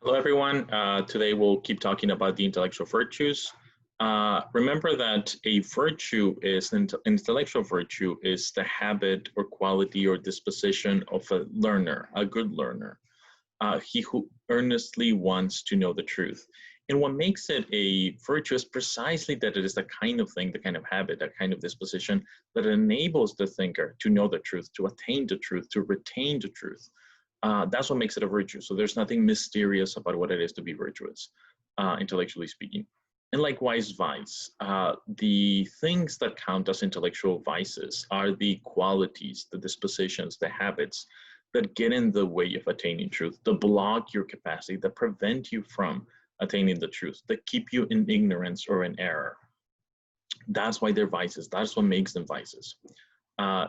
Hello, everyone. Today we'll keep talking about the intellectual virtues. Remember that a virtue is intellectual virtue is the habit or quality or disposition of a learner, a good learner, he who earnestly wants to know the truth. And what makes it a virtue is precisely that it is the kind of thing, the kind of habit, that kind of disposition that enables the thinker to know the truth, to attain the truth, to retain the truth. That's what makes it a virtue. So there's nothing mysterious about what it is to be virtuous, intellectually speaking. And likewise, vice. The things that count as intellectual vices are the qualities, the dispositions, the habits that get in the way of attaining truth, that block your capacity, that prevent you from attaining the truth, that keep you in ignorance or in error. That's why they're vices. That's what makes them vices.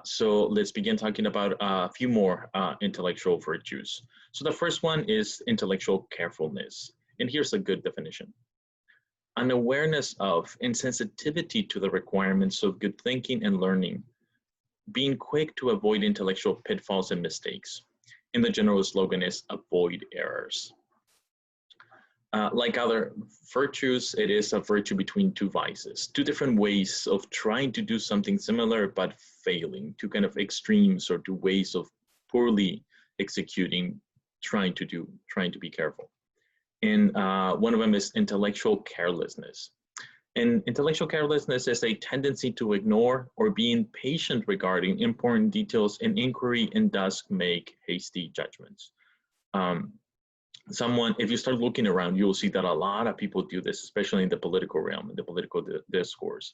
So let's begin talking about a few more intellectual virtues. So the first one is intellectual carefulness. And here's a good definition. An awareness of and sensitivity to the requirements of good thinking and learning, being quick to avoid intellectual pitfalls and mistakes. And the general slogan is avoid errors. Like other virtues, it is a virtue between two vices, two different ways of trying to do something similar but failing, two kind of extremes or two ways of poorly executing, trying to be careful. And one of them is intellectual carelessness. And intellectual carelessness is a tendency to ignore or be impatient regarding important details in inquiry and thus make hasty judgments. If you start looking around, you'll see that a lot of people do this, especially in the political realm, in the political discourse.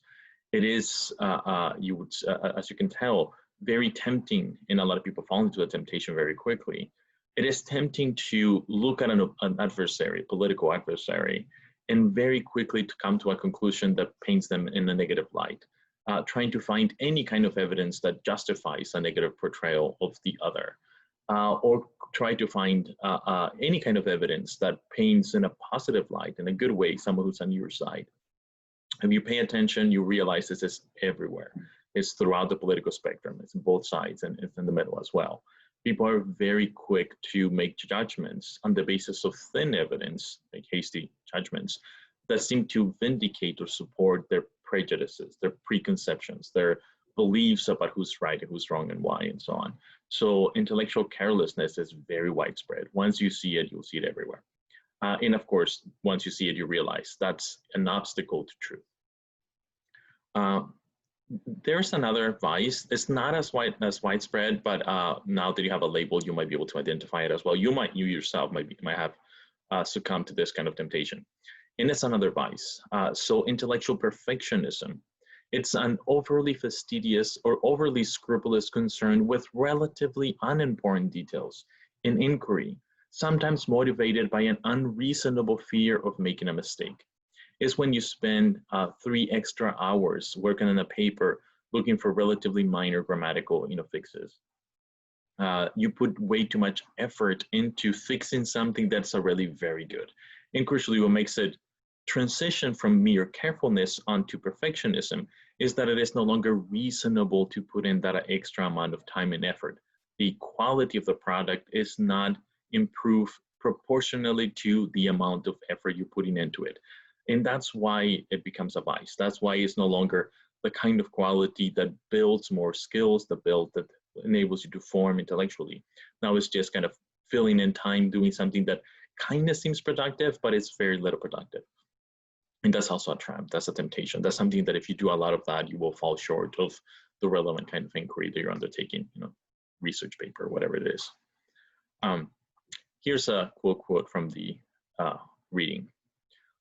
It is, as you can tell, very tempting, and a lot of people fall into the temptation very quickly. It is tempting to look at an adversary, political adversary, and very quickly to come to a conclusion that paints them in a negative light, trying to find any kind of evidence that justifies a negative portrayal of the other. Or try to find any kind of evidence that paints in a positive light, in a good way, someone who's on your side. If you pay attention, you realize this is everywhere. It's throughout the political spectrum. It's on both sides and it's in the middle as well. People are very quick to make judgments on the basis of thin evidence, like hasty judgments, that seem to vindicate or support their prejudices, their preconceptions, their beliefs about who's right and who's wrong and why and so on. So intellectual carelessness is very widespread. Once you see it, you'll see it everywhere. And of course, once you see it, you realize that's an obstacle to truth. There's another vice. It's not as widespread, but now that you have a label, you might be able to identify it as well. You yourself might have succumbed to this kind of temptation. And it's another vice. So intellectual perfectionism. It's an overly fastidious or overly scrupulous concern with relatively unimportant details in inquiry, sometimes motivated by an unreasonable fear of making a mistake. It's when you spend 3 extra hours working on a paper looking for relatively minor grammatical fixes. You put way too much effort into fixing something that's already very good. And crucially, what makes it transition from mere carefulness onto perfectionism is that it is no longer reasonable to put in that extra amount of time and effort. The quality of the product is not improved proportionally to the amount of effort you're putting into it. And that's why it becomes a vice. That's why it's no longer the kind of quality that builds more skills, that enables you to form intellectually. Now it's just kind of filling in time, doing something that kind of seems productive, but it's very little productive. And that's also a trap. That's a temptation. That's something that if you do a lot of that, you will fall short of the relevant kind of inquiry that you're undertaking, research paper, whatever it is. Here's a quote from the reading.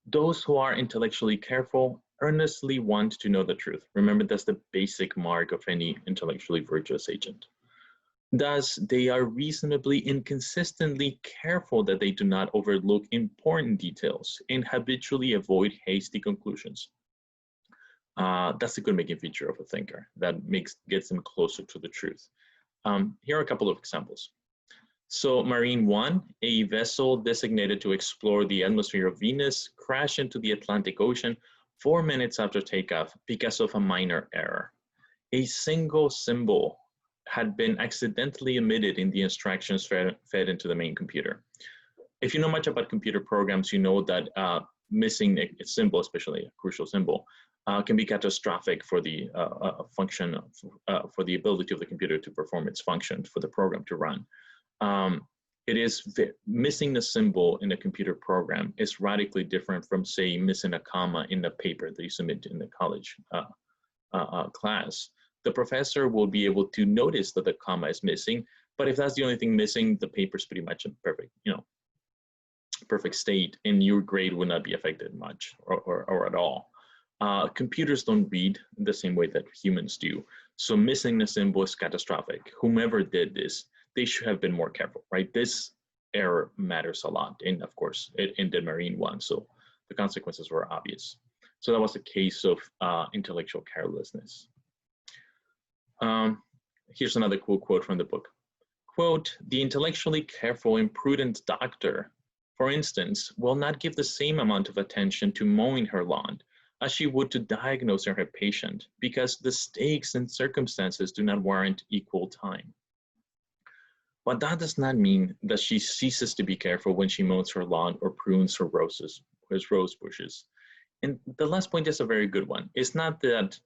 Those who are intellectually careful earnestly want to know the truth. Remember, that's the basic mark of any intellectually virtuous agent. Thus, they are reasonably and consistently careful that they do not overlook important details and habitually avoid hasty conclusions. That's a good making feature of a thinker that gets them closer to the truth. Here are a couple of examples. So Marine 1, a vessel designated to explore the atmosphere of Venus, crashed into the Atlantic Ocean 4 minutes after takeoff because of a minor error. A single symbol had been accidentally omitted in the instructions fed into the main computer. If you know much about computer programs, you know that missing a symbol, especially a crucial symbol, can be catastrophic for the function, for the ability of the computer to perform its function, for the program to run. It is missing the symbol in a computer program is radically different from, say, missing a comma in the paper that you submit in the college class. The professor will be able to notice that the comma is missing, but if that's the only thing missing, the paper's pretty much in perfect, perfect state, and your grade will not be affected much or at all. Computers don't read the same way that humans do, so missing the symbol is catastrophic. Whomever did this, they should have been more careful, right? This error matters a lot, and of course, it did Marine one, so the consequences were obvious. So that was a case of intellectual carelessness. Here's another cool quote from the book. Quote, "The intellectually careful and prudent doctor, for instance, will not give the same amount of attention to mowing her lawn as she would to diagnosing her patient, because the stakes and circumstances do not warrant equal time. But that does not mean that she ceases to be careful when she mows her lawn or prunes her rose bushes." And the last point is a very good one. It's not that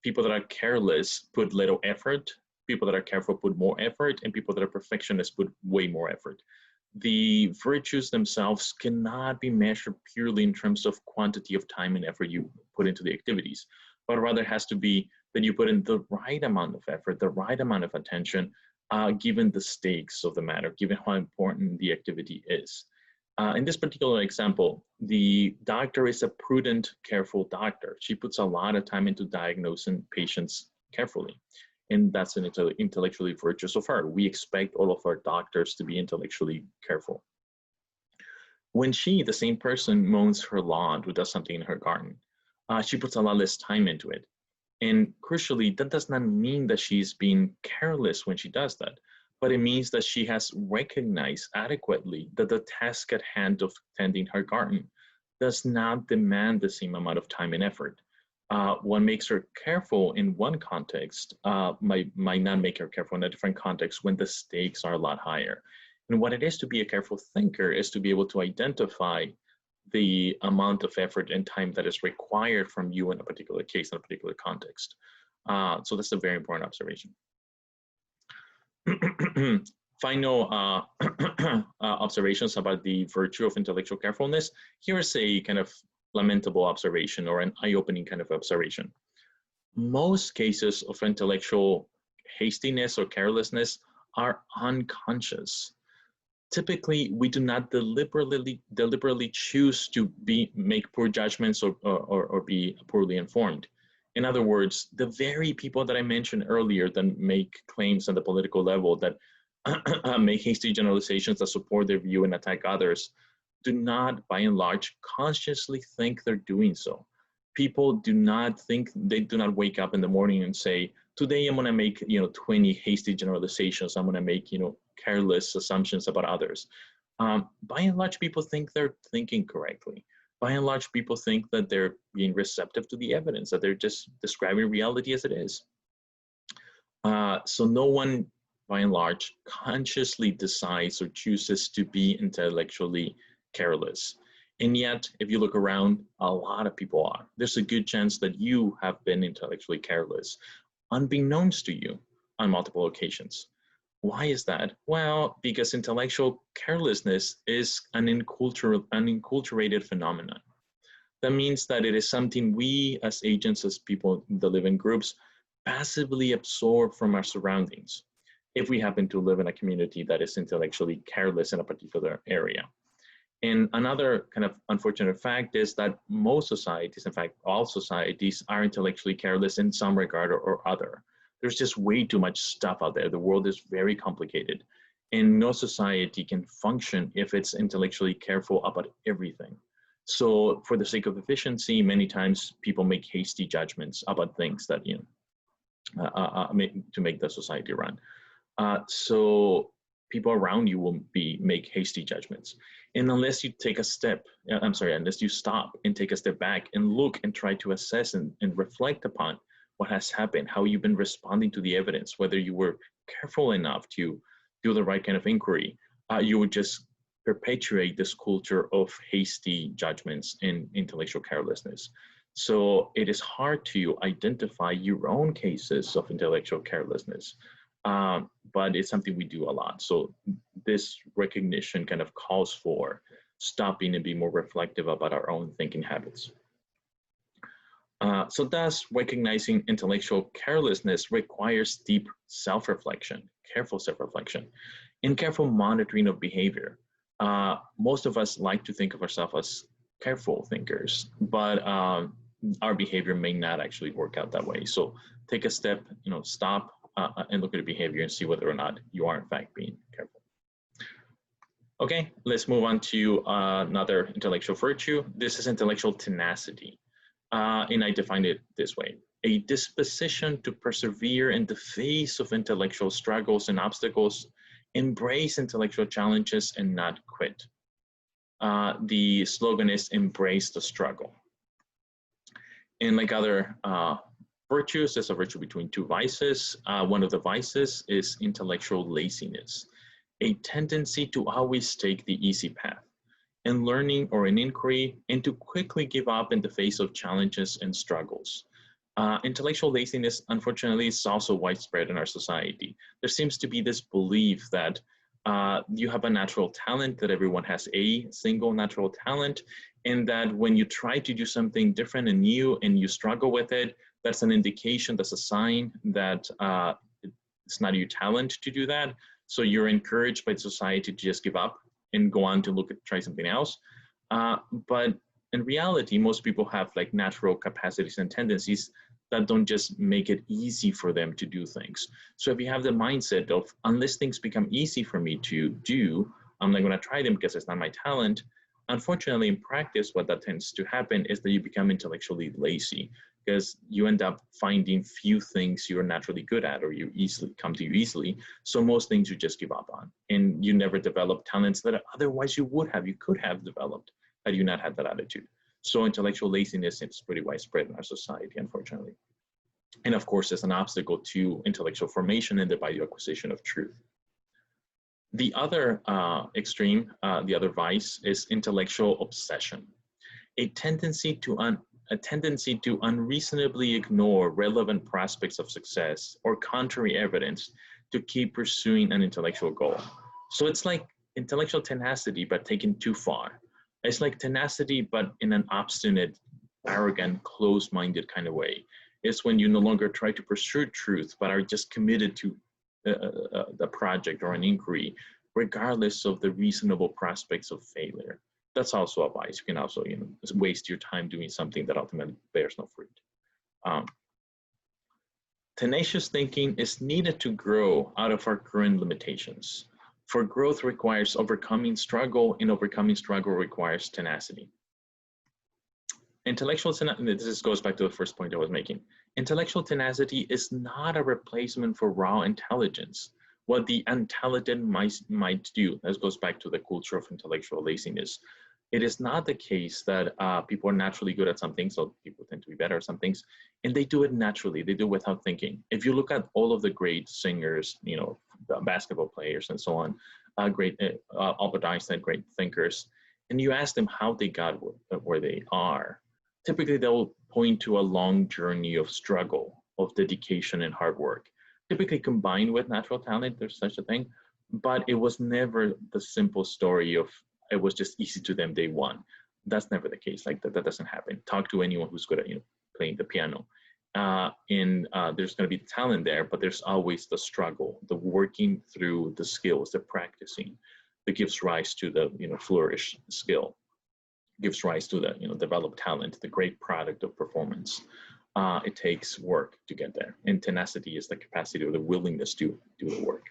people that are careless put little effort, people that are careful put more effort, and people that are perfectionists put way more effort. The virtues themselves cannot be measured purely in terms of quantity of time and effort you put into the activities, but rather has to be that you put in the right amount of effort, the right amount of attention, given the stakes of the matter, given how important the activity is. In this particular example, the doctor is a prudent, careful doctor. She puts a lot of time into diagnosing patients carefully. And that's an intellectually virtuous of her. We expect all of our doctors to be intellectually careful. When she, the same person, mows her lawn or does something in her garden, she puts a lot less time into it. And crucially, that does not mean that she's being careless when she does that, but it means that she has recognized adequately that the task at hand of tending her garden does not demand the same amount of time and effort. What makes her careful in one context might not make her careful in a different context when the stakes are a lot higher. And what it is to be a careful thinker is to be able to identify the amount of effort and time that is required from you in a particular case, in a particular context. So that's a very important observation. Final observations about the virtue of intellectual carefulness. Here's a kind of lamentable observation or an eye-opening kind of observation. Most cases of intellectual hastiness or carelessness are unconscious. Typically, we do not deliberately choose to make poor judgments or be poorly informed. In other words, the very people that I mentioned earlier that make claims on the political level, that make hasty generalizations that support their view and attack others, do not, by and large, consciously think they're doing so. People do not think, they do not wake up in the morning and say, today I'm gonna make 20 hasty generalizations, I'm gonna make careless assumptions about others. By and large, people think they're thinking correctly. By and large, people think that they're being receptive to the evidence, that they're just describing reality as it is. So no one, by and large, consciously decides or chooses to be intellectually careless. And yet, if you look around, a lot of people are. There's a good chance that you have been intellectually careless, unbeknownst to you, on multiple occasions. Why is that? Well, because intellectual carelessness is an enculturated phenomenon. That means that it is something we as agents, as people that live in groups, passively absorb from our surroundings if we happen to live in a community that is intellectually careless in a particular area. And another kind of unfortunate fact is that most societies, in fact, all societies, are intellectually careless in some regard or other. There's just way too much stuff out there. The world is very complicated, and no society can function if it's intellectually careful about everything. So for the sake of efficiency, many times people make hasty judgments about things that, to make the society run. So people around you will make hasty judgments. And unless you take a step, unless you stop and take a step back and look and try to assess and reflect upon what has happened, how you've been responding to the evidence, whether you were careful enough to do the right kind of inquiry, you would just perpetuate this culture of hasty judgments and intellectual carelessness. So it is hard to identify your own cases of intellectual carelessness, but it's something we do a lot. So this recognition kind of calls for stopping and being more reflective about our own thinking habits. So thus, recognizing intellectual carelessness requires deep self-reflection, careful self-reflection, and careful monitoring of behavior. Most of us like to think of ourselves as careful thinkers, but our behavior may not actually work out that way. So take a step, stop and look at your behavior and see whether or not you are in fact being careful. Okay, let's move on to another intellectual virtue. This is intellectual tenacity. And I define it this way: a disposition to persevere in the face of intellectual struggles and obstacles, embrace intellectual challenges and not quit. The slogan is embrace the struggle. And like other virtues, there's a virtue between two vices. One of the vices is intellectual laziness, a tendency to always take the easy path in learning or in inquiry, and to quickly give up in the face of challenges and struggles. Intellectual laziness, unfortunately, is also widespread in our society. There seems to be this belief that you have a natural talent, that everyone has a single natural talent, and that when you try to do something different and new and you struggle with it, that's an indication, that's a sign that it's not your talent to do that. So you're encouraged by society to just give up and go on to try something else. But in reality, most people have like natural capacities and tendencies that don't just make it easy for them to do things. So if you have the mindset of, unless things become easy for me to do, I'm not gonna try them because it's not my talent. Unfortunately, in practice, what that tends to happen is that you become intellectually lazy, because you end up finding few things you're naturally good at, or you easily come to you easily. So most things you just give up on, and you never develop talents that otherwise you could have developed had you not had that attitude. So intellectual laziness is pretty widespread in our society, unfortunately. And of course, it's an obstacle to intellectual formation and thereby the acquisition of truth. The other extreme, the other vice, is intellectual obsession, a tendency to unreasonably ignore relevant prospects of success or contrary evidence to keep pursuing an intellectual goal. So it's like intellectual tenacity, but taken too far. It's like tenacity, but in an obstinate, arrogant, closed-minded kind of way. It's when you no longer try to pursue truth, but are just committed to the project or an inquiry, regardless of the reasonable prospects of failure. That's also a vice. You can also, waste your time doing something that ultimately bears no fruit. Tenacious thinking is needed to grow out of our current limitations. For growth requires overcoming struggle, and overcoming struggle requires tenacity. This goes back to the first point I was making. Intellectual tenacity is not a replacement for raw intelligence, what the untalented might do. This goes back to the culture of intellectual laziness. It is not the case that people are naturally good at something, so people tend to be better at some things, and they do it naturally. They do it without thinking. If you look at all of the great singers, basketball players and so on, Albert Einstein, great thinkers, and you ask them how they got where they are, typically they'll point to a long journey of struggle, of dedication and hard work, typically combined with natural talent. There's such a thing, but it was never the simple story of it was just easy to them day one. That's never the case. Like that doesn't happen. Talk to anyone who's good at playing the piano, and there's going to be talent there, but there's always the struggle, the working through the skills, the practicing that gives rise to the flourish skill, gives rise to the developed talent, the great product of performance. It takes work to get there, and tenacity is the capacity or the willingness to do the work.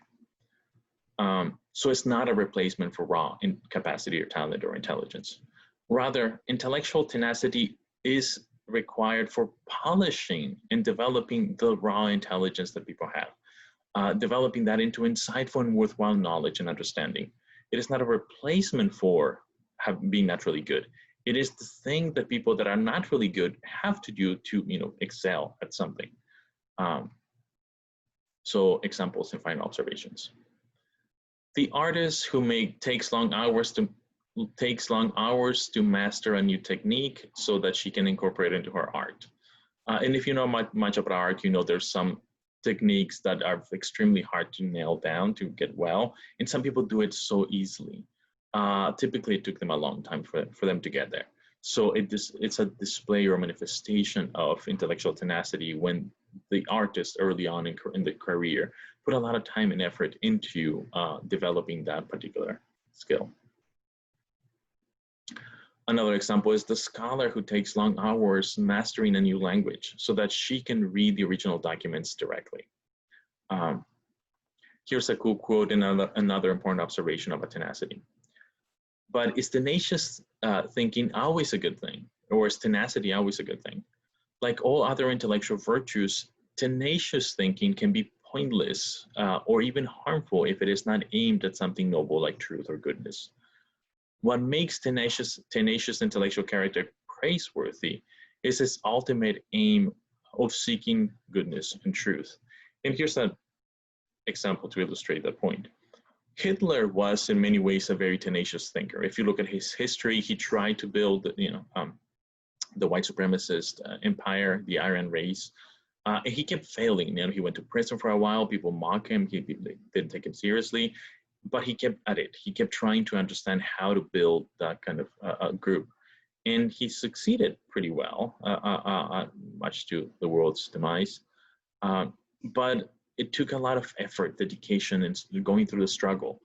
So it's not a replacement for raw capacity or talent or intelligence. Rather, intellectual tenacity is required for polishing and developing the raw intelligence that people have, developing that into insightful and worthwhile knowledge and understanding. It is not a replacement for being naturally good. It is the thing that people that are naturally good have to do to excel at something. So examples and final observations. The artist who takes long hours to master a new technique so that she can incorporate it into her art. And if you know much about art, you know there's some techniques that are extremely hard to nail down to get well, and some people do it so easily. Typically, it took them a long time for them to get there. So it's a display or manifestation of intellectual tenacity when the artist early on in the career put a lot of time and effort into developing that particular skill. Another example is the scholar who takes long hours mastering a new language so that she can read the original documents directly. Here's a cool quote and another important observation about tenacity. But is tenacious thinking always a good thing? Or is tenacity always a good thing? Like all other intellectual virtues, tenacious thinking can be pointless or even harmful if it is not aimed at something noble like truth or goodness. What makes tenacious intellectual character praiseworthy is its ultimate aim of seeking goodness and truth. And here's an example to illustrate that point. Hitler was in many ways a very tenacious thinker. If you look at his history, he tried to build, the white supremacist empire, the Aryan race. And he kept failing. He went to prison for a while. People mocked him. They didn't take him seriously. But he kept at it. He kept trying to understand how to build that kind of group. And he succeeded pretty well, much to the world's demise. But it took a lot of effort, dedication, and going through the struggle.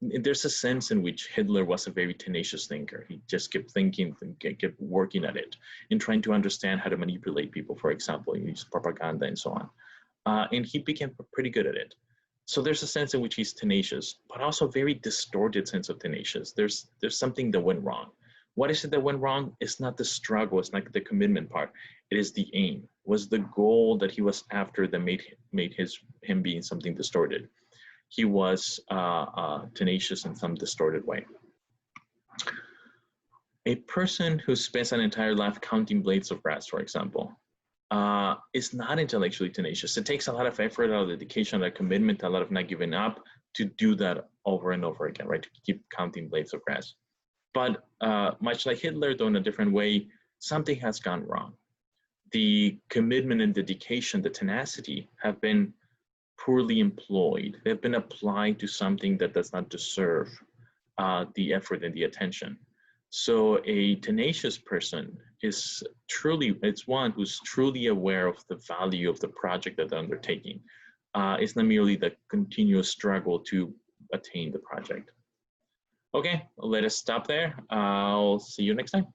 There's a sense in which Hitler was a very tenacious thinker. He just kept thinking, kept working at it, and trying to understand how to manipulate people, for example, use propaganda and so on. And he became pretty good at it. So there's a sense in which he's tenacious, but also a very distorted sense of tenacious. There's something that went wrong. What is it that went wrong? It's not the struggle. It's not the commitment part. It is the aim. Was the goal that he was after that made him being something distorted. He was tenacious in some distorted way. A person who spends an entire life counting blades of grass, for example, is not intellectually tenacious. It takes a lot of effort, a lot of dedication, a lot of commitment, a lot of not giving up to do that over and over again, right? To keep counting blades of grass. But much like Hitler, though in a different way, something has gone wrong. The commitment and dedication, the tenacity, have been poorly employed. They've been applied to something that does not deserve the effort and the attention. So a tenacious person it's one who's truly aware of the value of the project that they're undertaking. It's not merely the continuous struggle to attain the project. Okay, let us stop there. I'll see you next time.